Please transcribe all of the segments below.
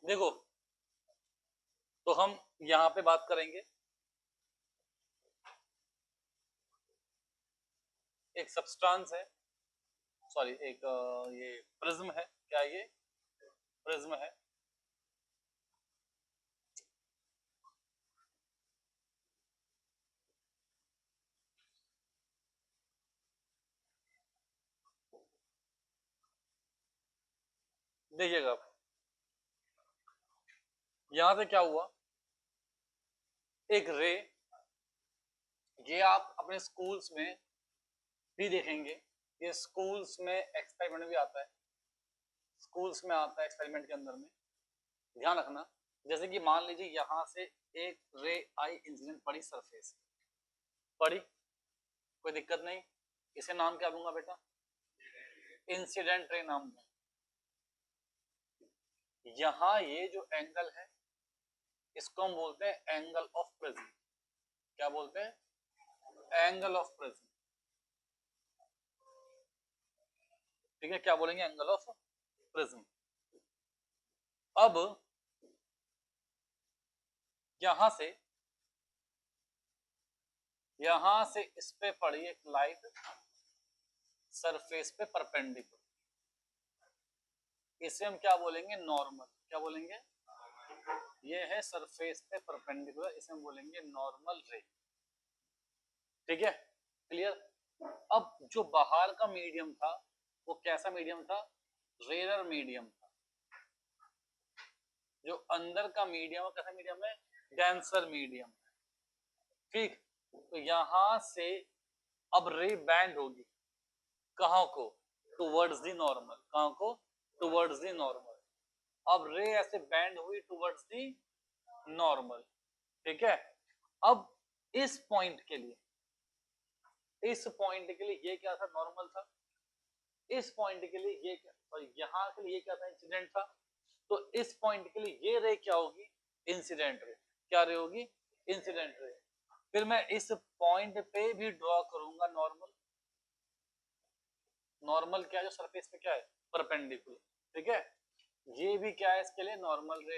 देखो, तो हम यहाँ पे बात करेंगे, एक सब्सटेंस है, सॉरी एक ये प्रिज्म है, क्या ये प्रिज्म है। देखिएगा यहां से क्या हुआ, एक रे, ये आप अपने स्कूल्स में भी देखेंगे, ये स्कूल्स में एक्सपेरिमेंट भी आता है, स्कूल्स में आता है एक्सपेरिमेंट के अंदर में, ध्यान रखना। जैसे कि मान लीजिए यहां से एक रे आई, इंसिडेंट पड़ी सरफेस, पड़ी, कोई दिक्कत नहीं, इसे नाम क्या दूंगा बेटा, इंसिडेंट रे नाम दूंगा। यहाँ ये जो एंगल है इसको हम बोलते हैं एंगल ऑफ प्रिज्म, क्या बोलते हैं, एंगल ऑफ प्रिज्म, ठीक है, क्या बोलेंगे, एंगल ऑफ प्रिज्म। अब यहां से इस पे पड़ी एक लाइट सरफेस पे परपेंडिकुलर, इसे हम क्या बोलेंगे, नॉर्मल, क्या बोलेंगे, ये है सरफेस पे परपेंडिकुलर, इसे हम बोलेंगे नॉर्मल रे, ठीक है, क्लियर। अब जो बाहर का मीडियम था वो कैसा मीडियम था, रेयर मीडियम था, जो अंदर का मीडियम है कैसा मीडियम है, डेंसर मीडियम, ठीक। तो यहां से अब रे बैंड होगी, कहां को, टुवर्ड्स द नॉर्मल, कहां को, टुवर्ड्स द नॉर्मल। अब रे ऐसे बैंड हुई टुवर्ड्स द नॉर्मल, ठीक है। अब इस पॉइंट के लिए, इस पॉइंट के लिए ये क्या था, नॉर्मल था, इस पॉइंट के लिए ये क्या, और यहाँ के लिए ये क्या था, इंसिडेंट था। तो इस पॉइंट के लिए ये रे क्या होगी, इंसिडेंट रे, क्या रे होगी, इंसिडेंट रे। फिर मैं इस पॉइंट पे भी ड्रॉ करूंगा नॉर्मल, नॉर्मल क्या है, जो सरफेस पे क्या है, परपेंडिकुलर, ठीक है। ये भी क्या है इसके लिए, नॉर्मल रे,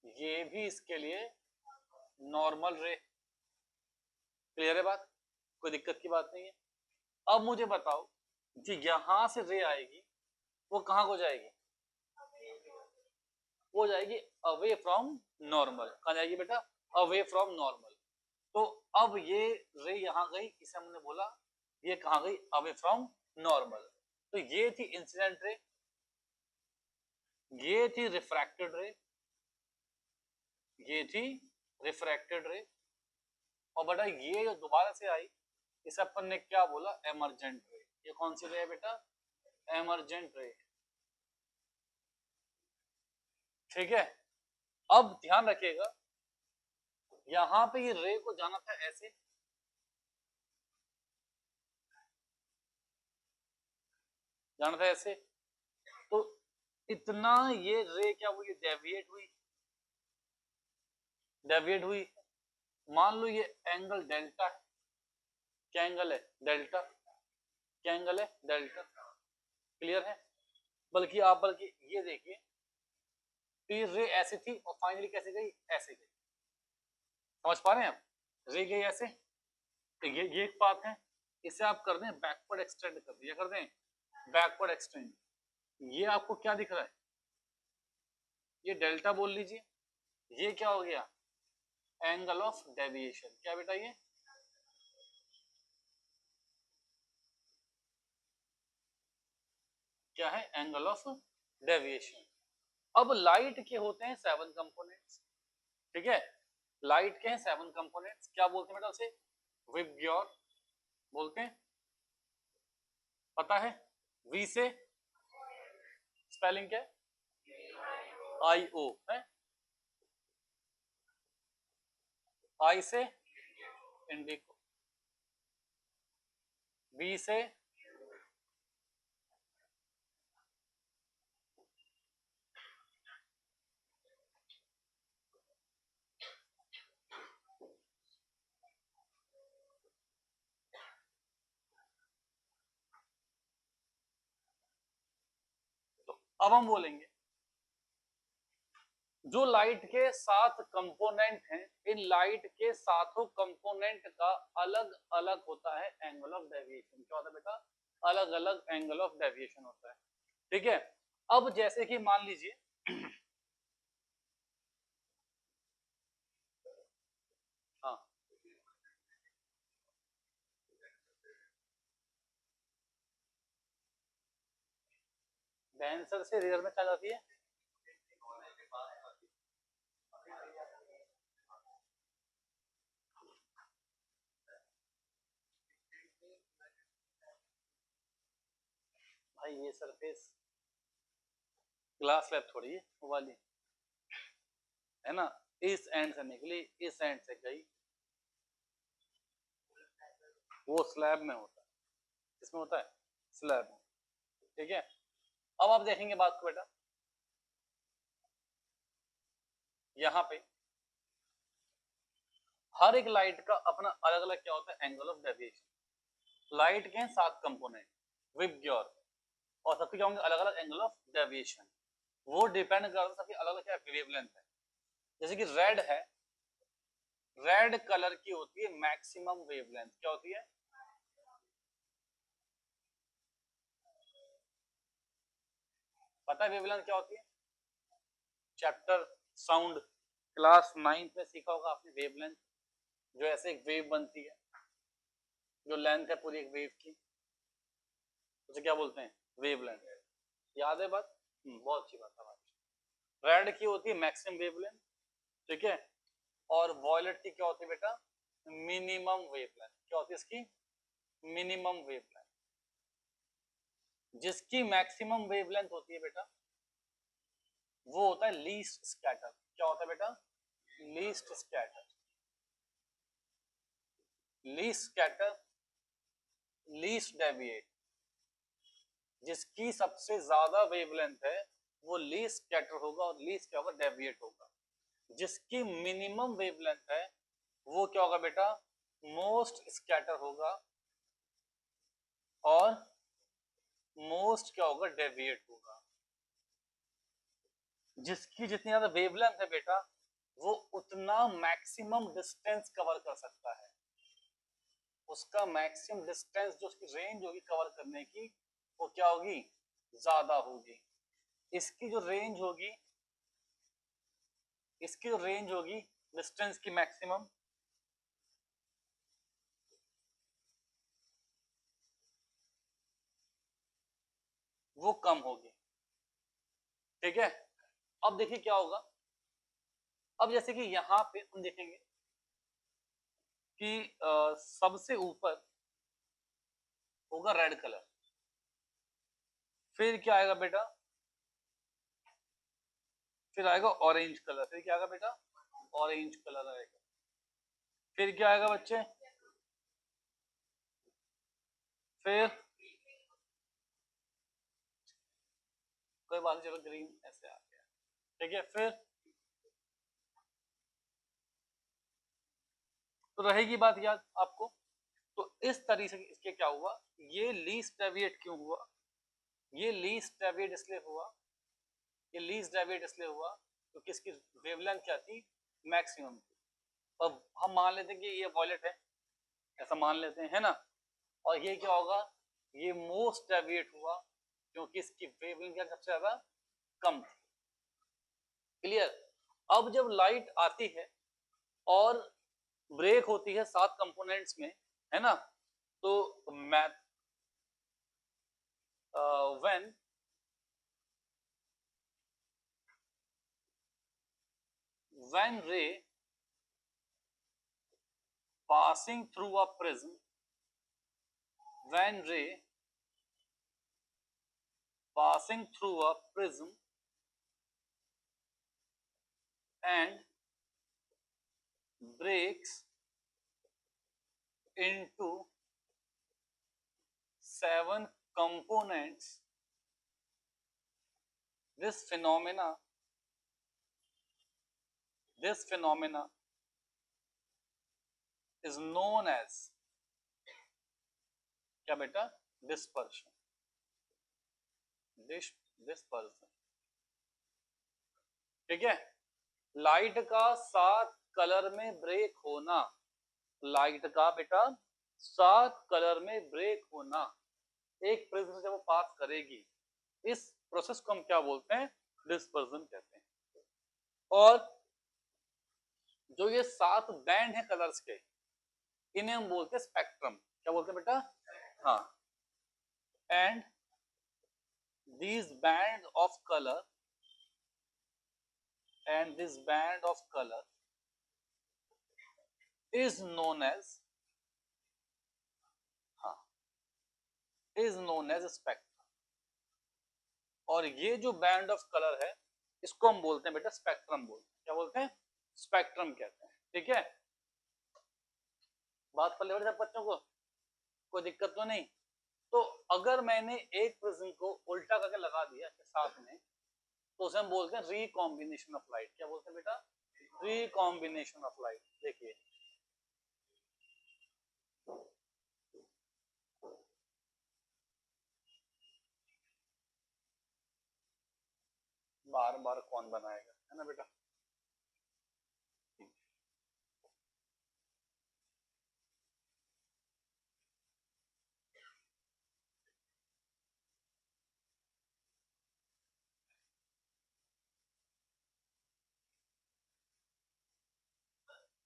ये भी इसके लिए नॉर्मल रे, क्लियर है बात, कोई दिक्कत की बात नहीं है। अब मुझे बताओ कि यहां से रे आएगी वो कहां को जाएगी, वो जाएगी अवे फ्रॉम नॉर्मल, कहां जाएगी बेटा, अवे फ्रॉम नॉर्मल। तो अब ये रे यहां गई, इसे हमने बोला ये कहां गई, अवे फ्रॉम नॉर्मल। तो ये थी इंसिडेंट रे, ये थी रिफ्रैक्टेड रे, ये थी रिफ्रैक्टेड रे, और बेटा ये जो दोबारा से आई इसे अपन ने क्या बोला, एमरजेंट रे। ये कौन सी रे है बेटा, एमरजेंट रे, ठीक है। अब ध्यान रखिएगा यहां पे ये रे को जाना था ऐसे, जाना था ऐसे, तो इतना ये रे क्या हुई, डेविएट हुई, डेविएट हुई। मान लो ये एंगल डेल्टा है, क्या एंगल है, डेल्टा, क्या एंगल है, डेल्टा, क्लियर है। बल्कि ये देखिए, तो ये रे ऐसे थी और फाइनली कैसे गई, ऐसे गई, समझ पा रहे हैं आप, रे गई ऐसे, तो ये एक बात है। इसे आप कर दें बैकवर्ड एक्सटेंड, कर दिया, कर दें बैकवर्ड एक्सटेंड, ये आपको क्या दिख रहा है, ये डेल्टा बोल लीजिए, ये क्या हो गया, एंगल ऑफ डेविएशन, क्या बेटा ये, क्या है, एंगल ऑफ डेविएशन। अब लाइट के होते हैं 7 कंपोनेंट्स, ठीक है, लाइट के हैं 7 कंपोनेंट्स, क्या बोलते हैं बेटा उसे, विबग्योर बोलते हैं, पता है, वी से स्पेलिंग क्या है, आई ओ है, आई से इंडिको, बी से अब हम बोलेंगे जो लाइट के 7 कंपोनेंट हैं, इन लाइट के सातों कंपोनेंट का अलग अलग होता है एंगल ऑफ डेविएशन। क्या होता है बेटा? अलग अलग एंगल ऑफ डेविएशन होता है। ठीक है, अब जैसे कि मान लीजिए हाँ, डेंसर से रेयर में क्या जाती है? भाई ये सरफेस ग्लास स्लैब थोड़ी है वो वाली, है ना? इस एंड से निकली, इस एंड से गई, वो स्लैब में होता है। किसमें होता है? स्लैब में। ठीक है, अब आप देखेंगे बात को बेटा, यहाँ पे हर एक लाइट का अपना अलग अलग क्या होता है? Angle of deviation. लाइट के 7 कंपोनेंट विद योर, और सबके क्या होंगे? अलग अलग एंगल ऑफ डेविएशन। वो डिपेंड करता है सबकी अलग अलग क्या वेवलेंथ है। जैसे कि रेड है, रेड कलर की होती है मैक्सिमम वेवलेंथ। क्या होती है? पता है वेवलेंथ क्या होती है? चैप्टर साउंड क्लास 9 में सीखा होगा आपने वेवलेंथ। जो ऐसे एक वेव बनती है, जो लेंथ है पूरी एक वेव की, उसे क्या बोलते हैं? वेवलेंथ। याद है बात? बहुत अच्छी बात है। रेड की होती है मैक्सिमम वेवलेंथ, ठीक है, और वॉयलेट की क्या होती है बेटा? Minimum wavelength. क्या होती है इसकी? Minimum wavelength. जिसकी मैक्सिमम वेवलेंथ होती है बेटा, वो होता है लीस्ट स्कैटर। क्या होता है बेटा? Least scatter. Least scatter, least deviate. जिसकी सबसे ज्यादा वेवलेंथ है वो लीस्ट स्कैटर होगा, और लीस्ट क्या होगा? डेविएट होगा। जिसकी मिनिमम वेवलेंथ है वो क्या होगा बेटा? मोस्ट स्कैटर होगा, और मोस्ट क्या होगा? डेविएट होगा। जिसकी जितनी ज्यादा वेवलेंथ है बेटा, वो उतना मैक्सिमम डिस्टेंस कवर कर सकता है। उसका मैक्सिमम डिस्टेंस, जो उसकी रेंज होगी कवर करने की, वो क्या होगी? ज्यादा होगी। इसकी जो रेंज होगी, इसकी जो रेंज होगी डिस्टेंस की मैक्सिमम, वो कम होगी। ठीक है, अब देखिए क्या होगा। अब जैसे कि यहां पे हम देखेंगे कि सबसे ऊपर होगा रेड कलर, फिर क्या आएगा बेटा? फिर आएगा ऑरेंज कलर, फिर क्या आएगा बेटा? ऑरेंज कलर आएगा। फिर क्या आएगा बच्चे? फिर कोई बात नहीं, चलो ग्रीन ऐसे आ गया। ठीक है, फिर तो रहेगी बात याद आपको। तो इस तरीके से इसके क्या हुआ, ये लीस्ट डेविएट क्यों हुआ? ये लीस्ट डेविएट इसलिए हुआ, ये लीस्ट डेविएट इसलिए हुआ क्योंकि इसकी वेवलेंथ क्या थी? मैक्सिमम थी। अब हम मान लेते हैं कि ये वॉयलेट है, ऐसा मान लेते हैं, है ना? और ये क्या होगा? ये मोस्ट डेविएट हुआ क्योंकि इसकी वेवलेंथ क्या सबसे ज्यादा कम थी। क्लियर? अब जब लाइट आती है और ब्रेक होती है 7 कंपोनेंट्स में, है ना? तो math when when ray passing through a prism, when ray passing through a prism and breaks into 7 components, this phenomena this phenomena is known as क्या बेटा? Dispersion. डिस्पर्सन। ठीक है, लाइट का 7 कलर में ब्रेक होना, लाइट का बेटा 7 colour में ब्रेक होना एक प्रिज्म से जब वो पास करेगी, इस प्रोसेस को हम क्या बोलते हैं? डिस्पर्सन कहते हैं। और जो ये 7 बैंड है कलर्स के, इन्हें हम बोलते हैं स्पेक्ट्रम। क्या बोलते हैं बेटा? हाँ, and these band of color and this band of color is known as, हाँ, is known as spectrum। और ये जो बैंड ऑफ कलर है इसको हम बोलते हैं बेटा स्पेक्ट्रम बोलते हैं। क्या बोलते हैं? स्पेक्ट्रम कहते हैं। ठीक है, बात कर ले बेटा बच्चों को, कोई दिक्कत तो नहीं? तो अगर मैंने एक प्रिज्म को उल्टा करके लगा दिया साथ में, तो उसे हम बोलते हैं रिकॉम्बिनेशन ऑफ लाइट। क्या बोलते हैं बेटा? Recombination of light. देखिए, बार बार कौन बनाएगा, है ना बेटा?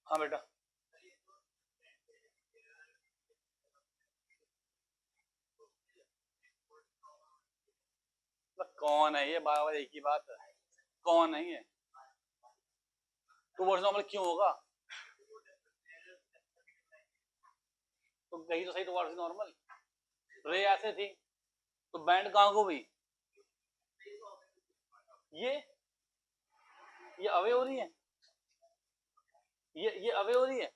हाँ बेटा, कौन है ये? बार बार एक ही बात है, कौन है ये? टूवर्ड्स नॉर्मल क्यों होगा? तो गई तो सही टूवर्ड्स नॉर्मल, रे ऐसे थी तो बैंड कहाँ को हुई? ये अवे हो रही है, ये अवे हो रही है।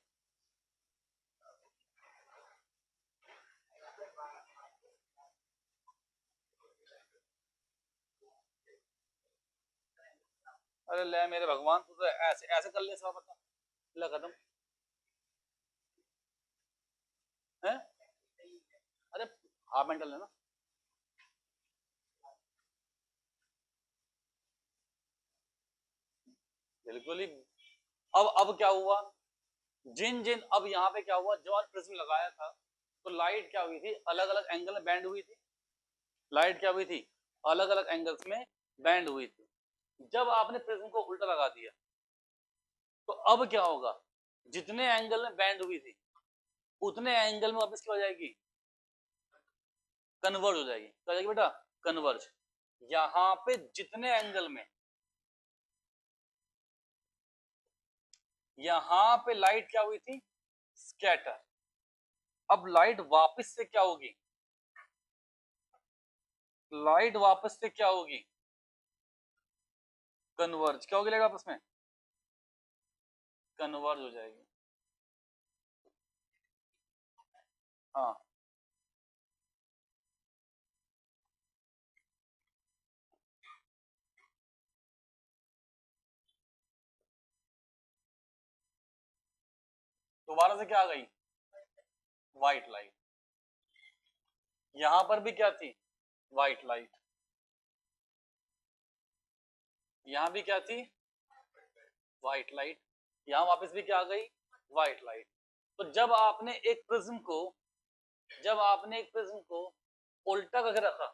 अरे ले मेरे भगवान, तू तो ऐसे ऐसे कर ले सब, बता ले खत्म है। अरे हाफ मेंटल है ना। बिल्कुल ही। अब क्या हुआ? जिन जिन अब यहाँ पे क्या हुआ, जो प्रिज्म लगाया था तो लाइट क्या हुई थी? अलग अलग एंगल में बैंड हुई थी। लाइट क्या हुई थी? अलग अलग एंगल्स में बैंड हुई थी। जब आपने प्रिज्म को उल्टा लगा दिया तो अब क्या होगा? जितने एंगल में बैंड हुई थी उतने एंगल में वापस क्या हो जाएगी? कन्वर्ज हो जाएगी। क्या हो जाएगी बेटा? कन्वर्ज। यहाँ पे जितने एंगल में, यहाँ पे लाइट क्या हुई थी? स्कैटर। अब लाइट वापस से क्या होगी? लाइट वापस से क्या होगी? कन्वर्ज। क्या होगी लाइट आपस में? कन्वर्ज हो जाएगी। हाँ, दोबारा से क्या आ गई? White light. यहां पर भी क्या थी? White light. यहां भी क्या थी? White light. यहां वापस भी क्या आ गई? White light. तो जब आपने एक प्रिज्म को उल्टा करके रखा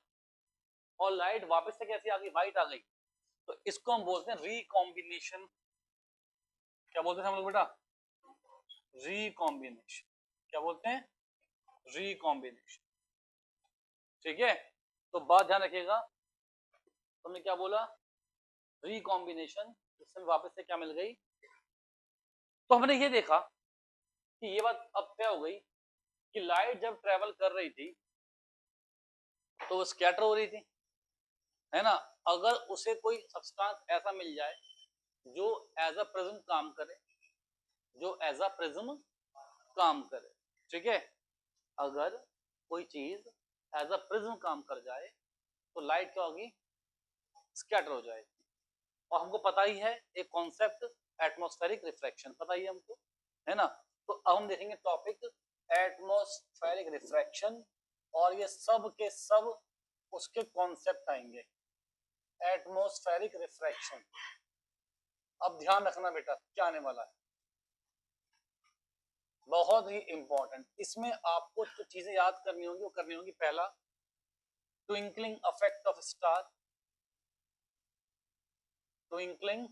और लाइट वापस से कैसी आ गई? व्हाइट आ गई। तो इसको हम बोलते हैं रिकॉम्बिनेशन। क्या बोलते हैं हम लोग बेटा? रिकॉम्बिनेशन। क्या बोलते हैं? रिकॉम्बिनेशन। ठीक है, तो बात ध्यान रखिएगा। तुमने क्या बोला? रिकॉम्बिनेशन। इसमें वापस से क्या मिल गई? तो हमने ये देखा कि ये बात अब तय हो गई कि लाइट जब ट्रेवल कर रही थी तो वो स्कैटर हो रही थी, है ना? अगर उसे कोई सब्सटेंस ऐसा मिल जाए जो एज अ प्रिज्म काम करे, जो एज अ प्रिज्म काम करे, ठीक है, अगर कोई चीज एज अ प्रिज्म काम कर जाए तो लाइट क्या होगी? स्कैटर हो जाएगी। और हमको पता ही है एक कॉन्सेप्ट, एटमॉस्फेरिक रिफ्रैक्शन, पता ही है हमको, है ना? तो अब हम देखेंगे टॉपिक एटमॉस्फेरिक रिफ्रैक्शन, और ये सब के सब उसके कॉन्सेप्ट आएंगे। Atmospheric refraction. अब ध्यान रखना बेटा क्या आने वाला है, बहुत ही इंपॉर्टेंट। इसमें आपको जो चीजें याद करनी होंगी वो करनी होंगी। पहला, twinkling effect of star, twinkling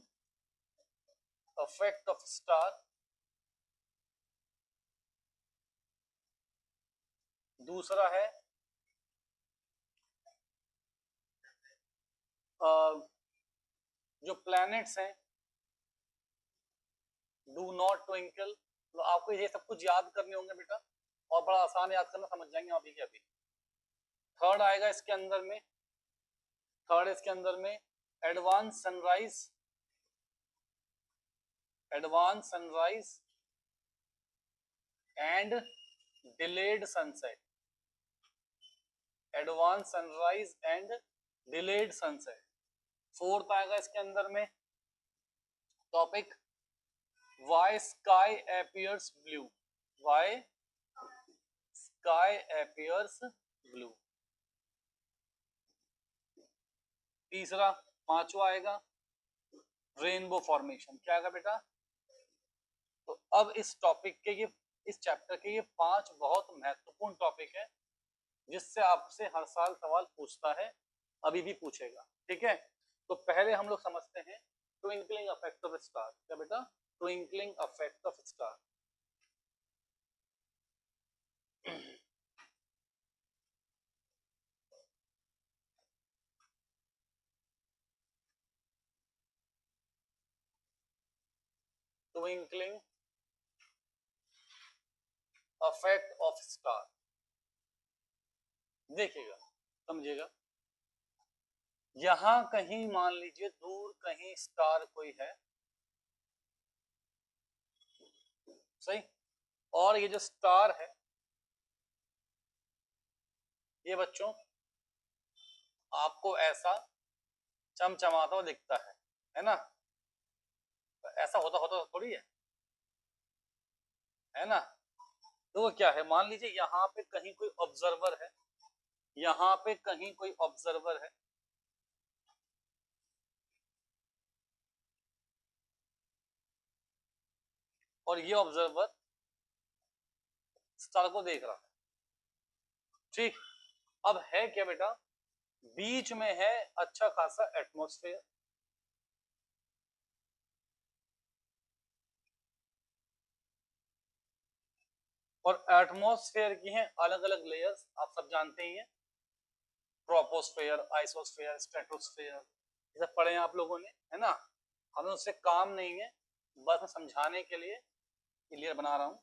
effect of star. दूसरा है जो प्लैनेट्स हैं डू नॉट ट्विंकल। तो आपको ये सब कुछ याद करने होंगे बेटा, और बड़ा आसान याद करना, समझ जाएंगे अभी के अभी। थर्ड आएगा इसके अंदर में, थर्ड इसके अंदर में advance sunrise, advance sunrise and delayed sunset, advance sunrise and delayed sunset. Fourth आएगा इसके अंदर में topic why sky appears blue, why sky appears blue. तीसरा, पांचवा आएगा रेनबो फॉर्मेशन। क्या आएगा बेटा? तो अब इस टॉपिक के ये, इस चैप्टर के ये 5 बहुत महत्वपूर्ण टॉपिक है जिससे आपसे हर साल सवाल पूछता है, अभी भी पूछेगा। ठीक है, तो पहले हम लोग समझते हैं ट्विंकलिंग इफेक्ट ऑफ स्टार। क्या बेटा? Twinkling effect of star. Twinkling effect of star, देखिएगा समझिएगा। यहां कहीं मान लीजिए दूर कहीं स्टार कोई है, सही, और ये जो स्टार है ये बच्चों आपको ऐसा चमचमाता हुआ दिखता है ना? ऐसा होता होता थोड़ी है ना? तो वो क्या है, मान लीजिए यहाँ पे कहीं कोई ऑब्जर्वर है, यहाँ पे कहीं कोई ऑब्जर्वर है, और ये ऑब्जर्वर स्टार को देख रहा है। ठीक, अब है क्या बेटा, बीच में है अच्छा खासा एटमॉस्फेयर, और एटमॉस्फेयर की हैं अलग अलग लेयर्स, आप सब जानते ही हैं, ट्रोपोस्फेयर, आइसोस्फेयर, स्ट्रेटोस्फेयर, ये सब पढ़े हैं आप लोगों ने, है ना? हमें उससे काम नहीं है, बस मैं समझाने के लिए क्लियर बना रहा हूं।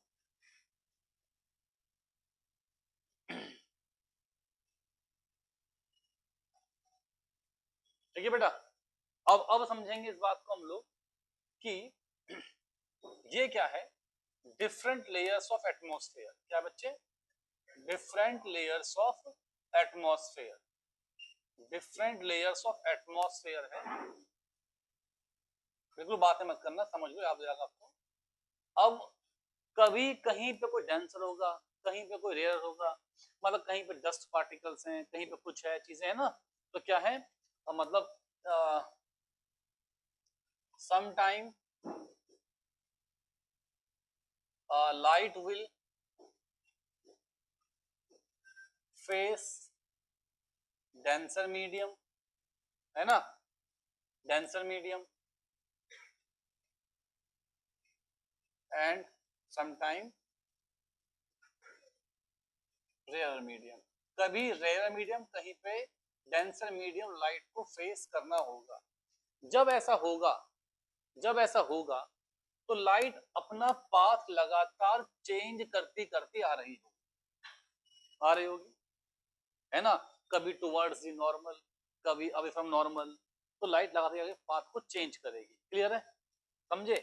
ठीक है बेटा, अब समझेंगे इस बात को हम लोग कि ये क्या है, डिफरेंट लेयर्स ऑफ एटमॉस्फेयर। क्या बच्चे? Different layers of atmosphere, different layers of atmosphere है। बिल्कुल बातें मत करना, समझ लो, याद जाएगा आपको। अब कभी कहीं पे कोई डेंसर होगा, कहीं पे कोई रेयर होगा, मतलब कहीं पे डस्ट पार्टिकल्स हैं, कहीं पे कुछ है, चीजें है ना? तो क्या है, मतलब sometime light will face denser medium, है ना? denser medium and sometime rare medium। कभी रेयर मीडियम, कहीं पे डेंसर मीडियम लाइट को फेस करना होगा। जब ऐसा होगा, जब ऐसा होगा तो लाइट अपना पाथ लगातार चेंज करती करती आ रही होगी, है ना? कभी टुवर्ड्स द नॉर्मल, कभी अवे फ्रॉम नॉर्मल, तो लाइट लगाते पाथ को चेंज करेगी। क्लियर है? समझे?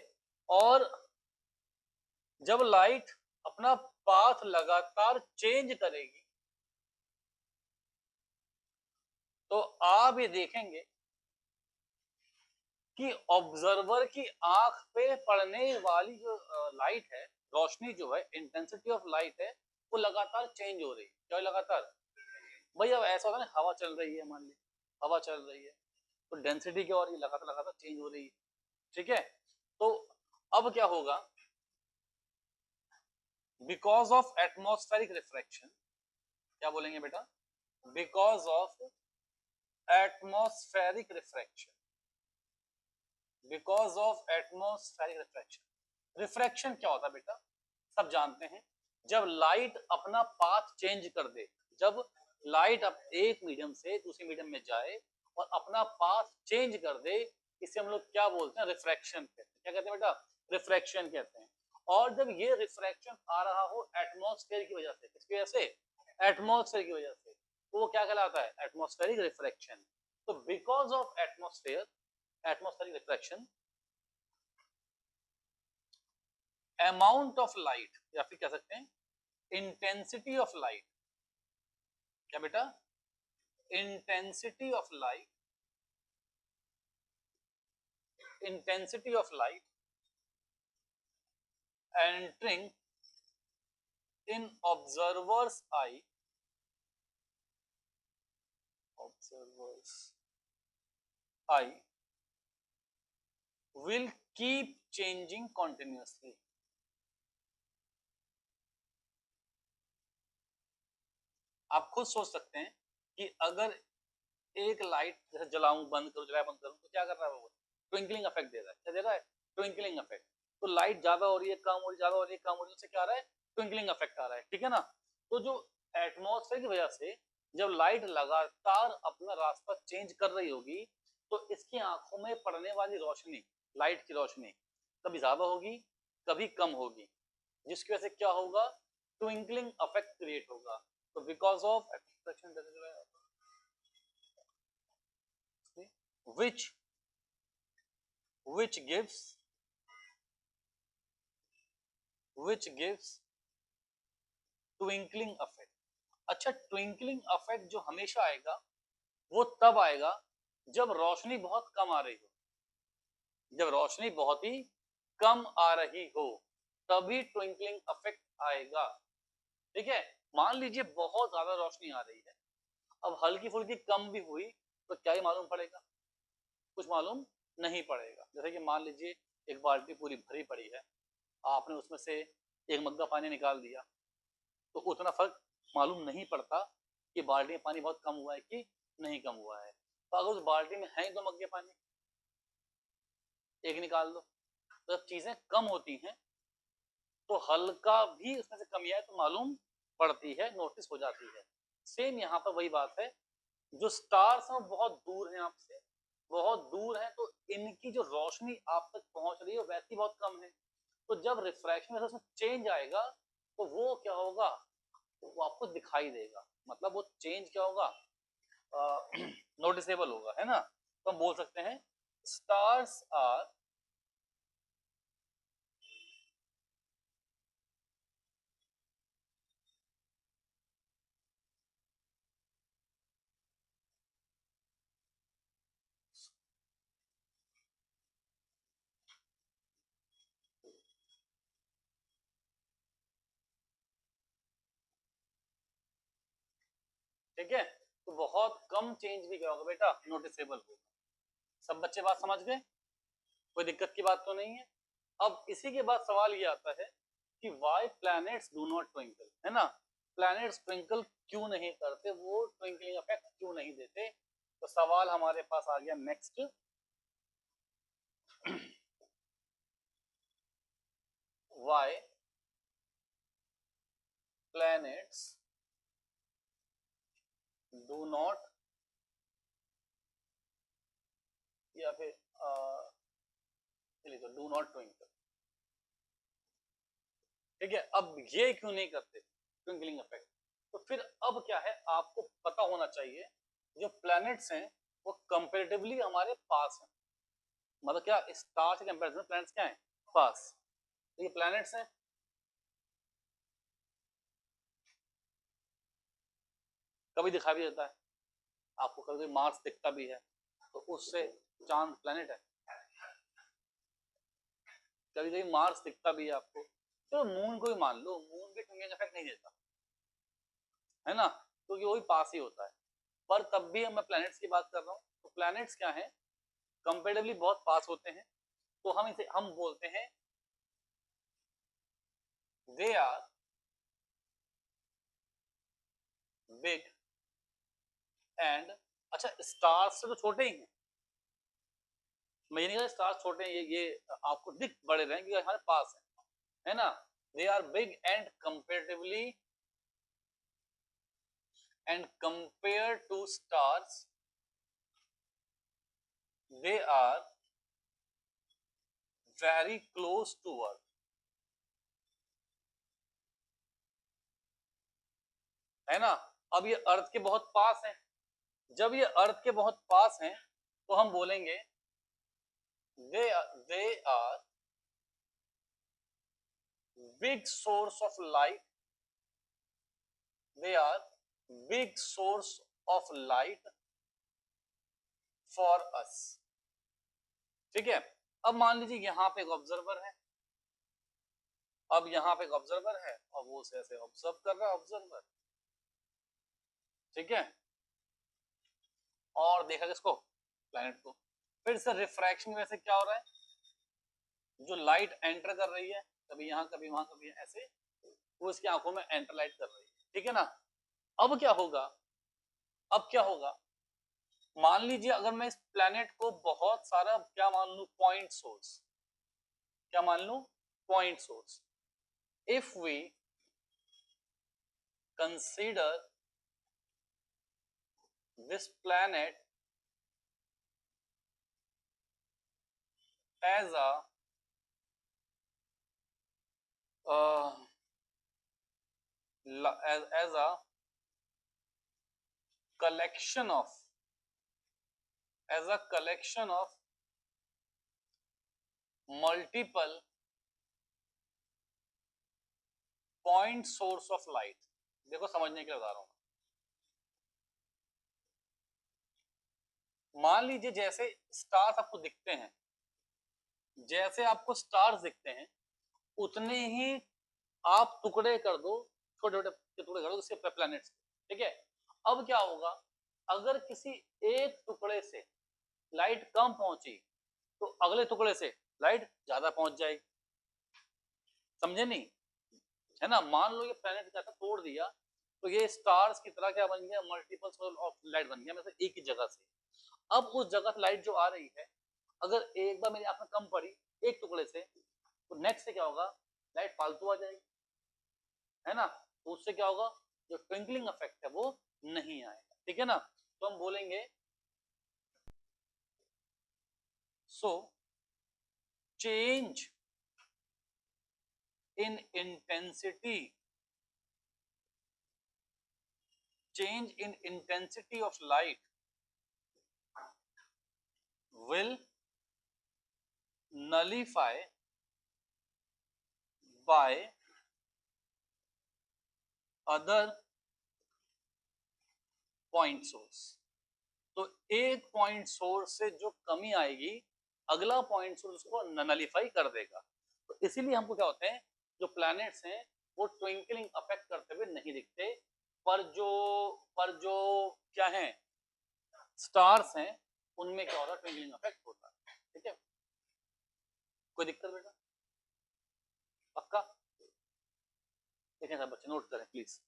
और जब लाइट अपना पाथ लगातार चेंज करेगी तो आप ये देखेंगे कि ऑब्जर्वर की आंख पे पड़ने वाली जो लाइट है, रोशनी जो है, इंटेंसिटी ऑफ लाइट है, वो लगातार चेंज हो रही है। क्या लगातार? भाई अब ऐसा होता है ना, हवा चल रही है, मान ली हवा चल रही है, तो डेंसिटी क्या हो रही है, लगातार लगातार चेंज हो रही है। ठीक है, तो अब क्या होगा, बिकॉज ऑफ एटमॉस्फेरिक रिफ्रैक्शन, क्या बोलेंगे बेटा, because of atmospheric refraction, because of atmospheric refraction. Refraction क्या होता है बेटा, सब जानते हैं, जब लाइट अपना पाथ चेंज कर दे, जब लाइट अब एक मीडियम से दूसरे मीडियम में जाए और अपना पाथ चेंज कर दे, इसे हम लोग क्या बोलते हैं, रिफ्रैक्शन कहते हैं। क्या कहते हैं बेटा, रिफ्रैक्शन कहते हैं। और जब ये रिफ्रैक्शन आ रहा हो एटमॉस्फेयर की वजह से, किसकी वजह से, एटमॉस्फेयर की वजह से, तो वो क्या कहलाता है, एटमॉस्फेरिक रिफ्रैक्शन। तो because of atmosphere, atmospheric refraction, amount of light, या फिर कह सकते हैं इंटेंसिटी ऑफ लाइट, क्या बेटा, intensity of light, intensity of light entering in observer's eye, observer's eye will keep changing continuously. आप खुद सोच सकते हैं कि अगर एक लाइट जैसे जलाऊं, बंद करूं, जलाए बंद करूं, तो क्या कर रहा है वो, ट्विंकलिंग इफेक्ट दे रहा है। क्या दे रहा है, ट्विंकलिंग इफेक्ट। तो लाइट ज्यादा हो रही है, कम हो रही है, ज्यादा हो रही है, कम हो रही है, उससे क्या आ रहा है, ट्विंकलिंग इफेक्ट आ रहा है। ठीक है ना, तो जो एटमॉस्फेयर की वजह से जब लाइट लगातार अपना रास्ता चेंज कर रही होगी, तो इसकी आंखों में पड़ने वाली रोशनी, लाइट की रोशनी कभी ज्यादा होगी, कभी कम होगी, जिसकी वजह से क्या होगा, ट्विंकलिंग इफेक्ट क्रिएट होगा। तो because of which which gives twinkling effect. अच्छा, ट्विंकलिंग इफेक्ट जो हमेशा आएगा वो तब आएगा जब रोशनी बहुत कम आ रही हो, जब रोशनी बहुत ही कम आ रही हो तभी ट्विंकलिंग इफेक्ट आएगा। ठीक है, मान लीजिए बहुत ज्यादा रोशनी आ रही है, अब हल्की फुल्की कम भी हुई तो क्या ही मालूम पड़ेगा, कुछ मालूम नहीं पड़ेगा। जैसे कि मान लीजिए एक बाल्टी पूरी भरी पड़ी है, आपने उसमें से एक मग्गा पानी निकाल दिया, तो उतना फर्क मालूम नहीं पड़ता कि बाल्टी में पानी बहुत कम हुआ है कि नहीं कम हुआ है। तो अगर उस बाल्टी में है ही 2 मग्गे पानी, एक निकाल दो, तो जब चीजें कम होती हैं तो हल्का भी उसमें से कमी आए तो मालूम पड़ती है, नोटिस हो जाती है। सेम यहाँ पर वही बात है, जो स्टार्स हैं वो बहुत दूर हैं आपसे, बहुत दूर हैं, तो इनकी जो रोशनी आप तक पहुंच रही है वैसी बहुत कम है। तो जब रिफ्रैक्शन उसमें चेंज आएगा तो वो क्या होगा, वो आपको दिखाई देगा, मतलब वो चेंज क्या होगा, नोटिसेबल होगा, है ना। तो हम बोल सकते हैं स्टार्स आर ठीक है, तो बहुत कम चेंज भी क्या होगा बेटा, नोटिसेबल होगा। सब बच्चे बात समझ गए, कोई दिक्कत की बात तो नहीं है। अब इसी के बाद सवाल ये आता है कि why planets do not twinkle, है ना, प्लैनेट्स ट्विंकल क्यों नहीं करते, वो ट्विंकलिंग इफेक्ट क्यों नहीं देते। तो सवाल हमारे पास आ गया next, why planets do not, या फिर डू नॉट ट्विंकल। ठीक है, अब ये क्यों नहीं करते ट्विंकलिंग इफेक्ट, तो फिर अब क्या है, आपको पता होना चाहिए जो प्लैनेट्स हैं वो कंपैरेटिवली हमारे पास हैं, मतलब क्या, स्टार से कंपैरिजन में प्लैनेट्स क्या हैं, पास। तो ये प्लैनेट्स हैं, कभी दिखा भी देता है आपको, कभी मार्स दिखता भी है, तो उससे चांद प्लैनेट है, कभी कभी मार्स दिखता भी है आपको, तो मून को भी मान लो, मून भी ट्विंकलिंग इफेक्ट नहीं देता, है ना, क्योंकि वो भी पास ही होता है। पर तब भी मैं प्लैनेट्स की बात कर रहा हूँ, तो प्लैनेट्स क्या है, कंपेरेटिवली बहुत पास होते हैं, तो हम बोलते हैं दे आर बिग एंड, अच्छा स्टार्स से तो छोटे ही हैं, मैं ये नहीं कह स्टार्स छोटे हैं, ये आपको दिख बड़े रहे क्योंकि हमारे पास है ना। They are big and comparatively and compared to stars they are very close to earth, है ना। अब ये अर्थ के बहुत पास हैं, जब ये अर्थ के बहुत पास हैं तो हम बोलेंगे they are big source of light, they are big source of light for us, ठीक है। अब मान लीजिए यहां पे एक ऑब्जर्वर है, अब यहां पे एक ऑब्जर्वर है और वो उसे ऐसे ऑब्जर्व कर रहा है ऑब्जर्वर, ठीक है, और देखा किसको, प्लैनेट को। फिर से रिफ्रैक्शन में से क्या हो रहा है, जो लाइट एंटर कर रही है कभी यहाँ कभी वहां कभी ऐसे, वो इसकी आंखों में एंटर लाइट कर रही है, ठीक है ना। अब क्या होगा, अब क्या होगा, मान लीजिए अगर मैं इस प्लैनेट को बहुत सारा क्या मान लू, पॉइंट सोर्स, क्या मान लू, point source. If we consider this planet as a as a collection of, as a collection of multiple point source of light, देखो समझने के लिए बता रहा हूं, मान लीजिए जैसे स्टार्स आपको दिखते हैं, जैसे आपको स्टार्स दिखते हैं उतने ही आप टुकड़े कर दो, छोटे छोटे टुकड़े कर दो उसके प्लैनेट्स, ठीक है। अब क्या होगा, अगर किसी एक टुकड़े से लाइट कम पहुंची तो अगले टुकड़े से लाइट ज्यादा पहुंच जाएगी, समझे नहीं, है ना। मान लो ये प्लैनेट जैसा तोड़ दिया तो ये स्टार्स की तरह क्या बन गया, मल्टीपल सोर्स ऑफ लाइट बन गया, मतलब एक ही जगह से। अब उस जगह से लाइट जो आ रही है, अगर एक बार मेरी आंख में कम पड़ी एक टुकड़े से, तो नेक्स्ट से क्या होगा, लाइट फालतू आ जाएगी, है ना। तो उससे क्या होगा, जो ट्विंकलिंग इफेक्ट है वो नहीं आएगा, ठीक है ना। तो हम बोलेंगे so change in intensity, change in intensity of light will nullify by other point source, तो एक पॉइंट सोर्स से जो कमी आएगी अगला पॉइंट सोर्स को नलिफाई कर देगा। तो इसीलिए हमको क्या होते हैं, जो प्लैनेट्स हैं वो ट्विंकलिंग अफेक्ट करते हुए नहीं दिखते, पर जो क्या है, स्टार्स हैं उनमें क्या होता है, ट्विंकलिंग अफेक्ट होता है, ठीक है। कोई दिक्कत बेटा, पक्का, देखें सब बच्चे नोट करें प्लीज।